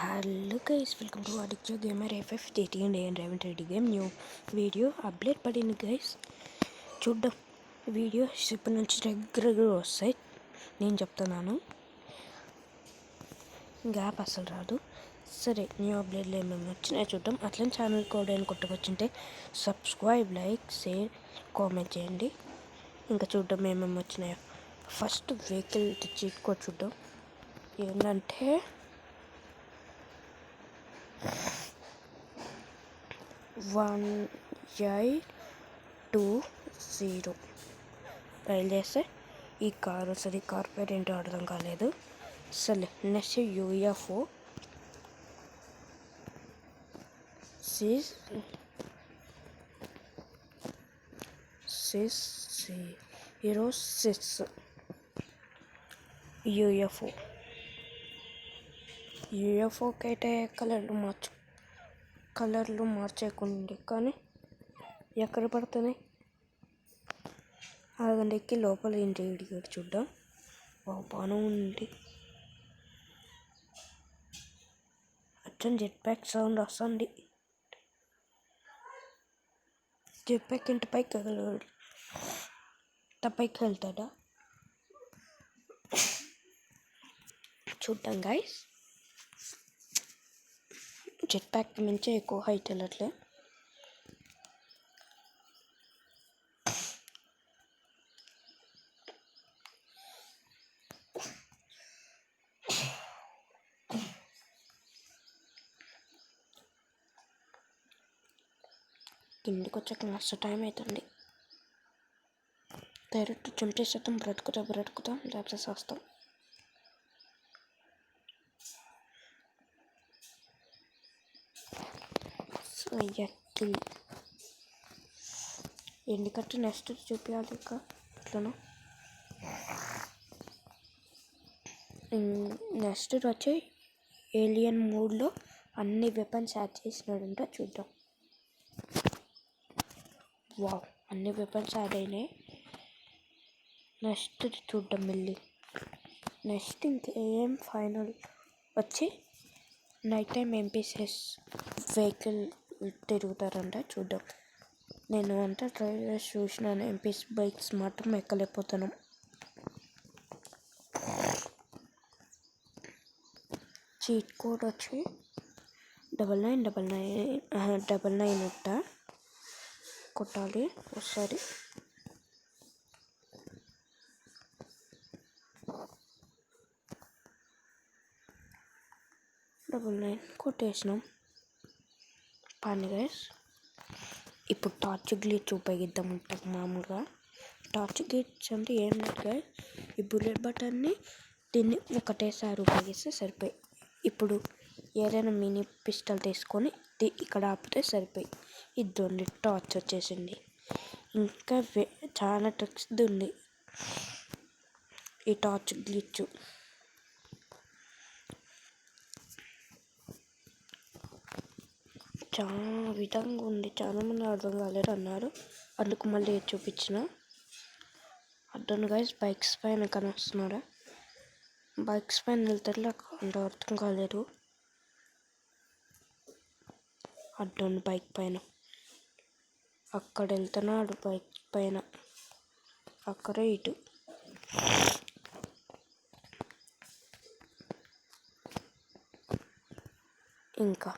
Hello guys, welcome to Aditya Gamer FF18 and Raven Ready Game new video update పడింది guys. చూద్దాం videos ఇప్పటి నుంచి రెగ్యులర్గా వస్తాయి. నేను చెప్తున్నాను, గ్యాప్ అసలు రాదు. సరే, న్యూ అప్డేట్లు ఏమేమి వచ్చినాయో చూద్దాం. అట్లనే ఛానల్ కూడా ఏమైనా కొట్టుకొచ్చింటే సబ్స్క్రైబ్, లైక్, షేర్, కామెంట్ చేయండి. ఇంకా చూద్దాం ఏమేమి వచ్చినాయో. ఫస్ట్ వెహికల్ చీట్ కోడ్ చూద్దాం. ఏంటంటే 1820 డైల్ చేస్తే ఈ కార్ వస్తుంది. ఈ కార్ పేరు ఏంటో అర్థం కాలేదు. సరే, నెక్స్ట్ యూఎఫ్ఓ 606 యూఎఫ్ఓకి అయితే కలర్లు మార్చేయకుండా, కానీ ఎక్కడ పడుతున్నాయి అరగంటకి లోపల ఇంటీరియర్ చూద్దాం. బాగానే ఉంది. అచ్చం జెట్ ప్యాక్ సౌండ్ వస్తుంది. జెట్ ప్యాక్ ఇంటి పైకి వెళ్తాడా చూద్దాం గైస్. జెట్ ప్యాక్ నుంచి ఎక్కువ హైట్ వెళ్ళట్లే. కిందికి వచ్చాక మస్తు టైం అవుతుంది. డైరెక్ట్ చంపేసేద్దాం. బ్రతుకుతాం లేకపోతే వస్తాం. ఎందుకంటే నెక్స్ట్ చూపించాలి. ఇంకా అట్లను నెక్స్ట్ వచ్చి ఏలియన్ మూడ్లో అన్ని వెపన్స్ యాడ్ చేసినాడంట. చూద్దాం. వావ్, అన్ని వెపన్స్ యాడ్ అయినాయి. నెక్స్ట్ చూద్దాం మళ్ళీ. నెక్స్ట్ ఇంకేం ఫైనల్ వచ్చి నైట్ టైం ఎంపీసీఎస్ వెహికల్ తిరుగుతారంట. చూద్దాం. నేను అంతా ట్రై చేసి చూసినాను. ఎంపీసీ బైక్స్ మాత్రం ఎక్కలేకపోతాను. చీట్ కోడ్ వచ్చి 9999 కొట్టాలి ఒకసారి. కొట్టేసినాం. పని గైస్. ఇప్పుడు టార్చ్ గ్లిచ్ ఉపయోగిద్దాం. ఉంటుంది మామూలుగా టార్చ్ గ్లిచ్ అంటే ఏం లేదు గైస్. ఈ బుల్లెట్ బటన్ని దీన్ని ఒకటేసారి ఉపయోగిస్తే సరిపోయి. ఇప్పుడు ఏదైనా మినీ పిస్టల్ తీసుకొని ఇక్కడ ఆపితే సరిపోయి. ఇది టార్చ్ వచ్చేసింది. ఇంకా చాలా ట్రిక్స్ ఉంది ఈ టార్చ్ గ్లిచ్. చాలా విధంగా ఉంది. చాలామంది అర్థం కాలేదు అన్నారు, అందుకు మళ్ళీ చూపించిన. అర్థం గైస్, బైక్స్ పైన కనిపిస్తున్నారా? బైక్స్ పైన వెళ్తారు అంత అర్థం కాలేదు. అడ్డోని బైక్ పైన అక్కడ వెళ్తున్నాడు. బైక్ పైన అక్కడే ఇటు. ఇంకా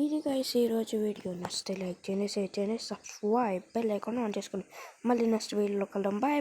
ఇది గైస్ ఈరోజు వీడియో. నచ్చితే లైక్ చేయండి, షేర్ చేయండి, సబ్స్క్రైబ్, బెల్ ఐకాన్ ఆన్ చేసుకోండి. మళ్ళీ నెక్స్ట్ వీడియోలో కలుద్దాం. బాయ్.